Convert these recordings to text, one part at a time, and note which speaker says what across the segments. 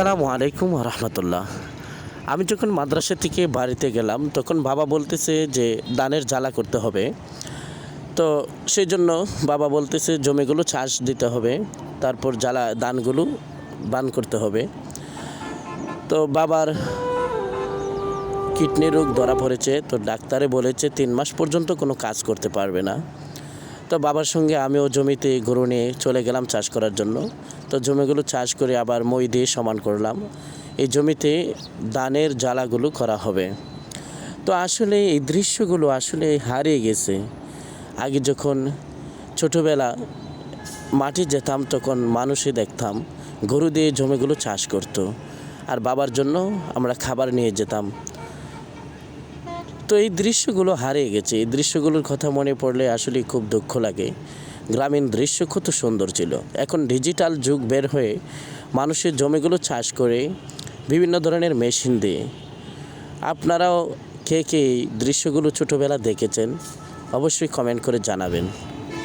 Speaker 1: আসসালামু আলাইকুম রহমতুল্লাহ। আমি যখন মাদ্রাসা থেকে বাড়িতে গেলাম তখন বাবা বলতেছে যে ধানের জ্বালা করতে হবে। তো সেই জন্য বাবা বলতেছে জমিগুলো চাষ দিতে হবে, তারপর ধানগুলো বান করতে হবে। তো বাবার কিডনি রোগ ধরা পড়েছে, তো ডাক্তারে বলেছে 3 মাস পর্যন্ত কোনো কাজ করতে পারবে না। তো বাবার সঙ্গে আমিও জমিতে গরু নিয়ে চলে গেলাম চাষ করার জন্য। তো জমিগুলো চাষ করে আবার মই দিয়ে সমান করলাম। এই জমিতে ধানের জ্বালাগুলো করা হবে। তো আসলে এই দৃশ্যগুলো আসলে হারিয়ে গেছে। আগে যখন ছোটোবেলা মাঠে যেতাম তখন মানুষই দেখতাম গরু দিয়ে জমিগুলো চাষ করতো, আর বাবার জন্য আমরা খাবার নিয়ে যেতাম। তো এই দৃশ্যগুলো হারিয়ে গেছে। এই দৃশ্যগুলোর কথা মনে পড়লে আসলে খুব দুঃখ লাগে। গ্রামীণ দৃশ্য কত সুন্দর ছিল। এখন ডিজিটাল যুগ বের হয়ে মানুষের জমিগুলো চাষ করে বিভিন্ন ধরনের মেশিন দিয়ে। আপনারাও কে কে এই দৃশ্যগুলো ছোটোবেলা দেখেছেন অবশ্যই কমেন্ট করে জানাবেন।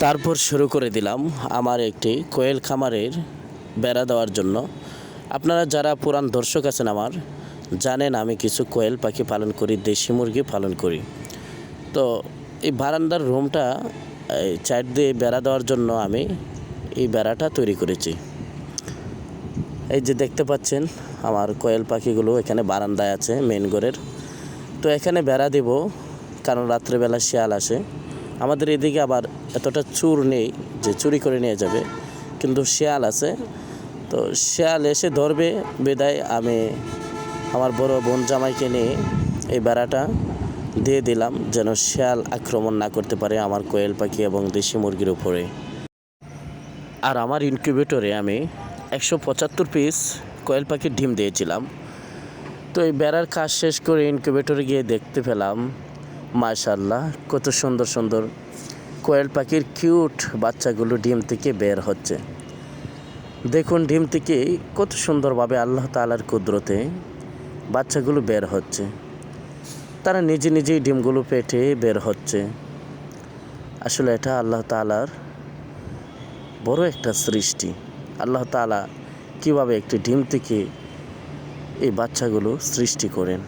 Speaker 1: তারপর শুরু করে দিলাম আমার একটি কোয়েল খামারের বেড়া দেওয়ার জন্য। আপনারা যারা পুরান দর্শক আছেন আমার, জানেন আমি কিছু কোয়েল পাখি পালন করি, দেশি মুরগি পালন করি। তো এই বারান্দার রুমটা চার দিয়ে বেড়া দেওয়ার জন্য আমি এই বেড়াটা তৈরি করেছি। এই যে দেখতে পাচ্ছেন আমার কোয়েল পাখিগুলো এখানে বারান্দায় আছে মেন ঘরের। তো এখানে বেড়া দেব কারণ রাত্রেবেলা শিয়াল আসে। আমাদের এদিকে আবার এতটা চুর নেই যে চুরি করে নিয়ে যাবে, কিন্তু শিয়াল আছে। তো শিয়াল এসে ধরবে বিদায় আমি আমার বড় বোন জামাইকে নিয়ে এই বেড়াটা দিয়ে দিলাম যেন শিয়াল আক্রমণ না করতে পারে আমার কোয়েল পাখি এবং দেশি মুরগির উপরে। আর আমার ইনকিউবেটরে আমি 175 পিস কোয়েল পাখির ডিম দিয়েছিলাম। তো এই বেড়ার কাজ শেষ করে ইনকিউবেটরে গিয়ে দেখতে পেলাম মাশাআল্লাহ কত সুন্দর সুন্দর কোয়েল পাখির কিউট বাচ্চাগুলো ডিম থেকে বের হচ্ছে। দেখুন ডিম থেকে কত সুন্দরভাবে আল্লাহ তাআলার কুদরতে বাচ্চাগুলো বের হচ্ছে। তারা নিজে নিজেই ডিমগুলো পেটে বের হচ্ছে। আসলে এটা আল্লাহ তাআলার বড় একটা সৃষ্টি। আল্লাহ তাআলা কীভাবে একটি ডিম থেকে এই বাচ্চাগুলো সৃষ্টি করেন।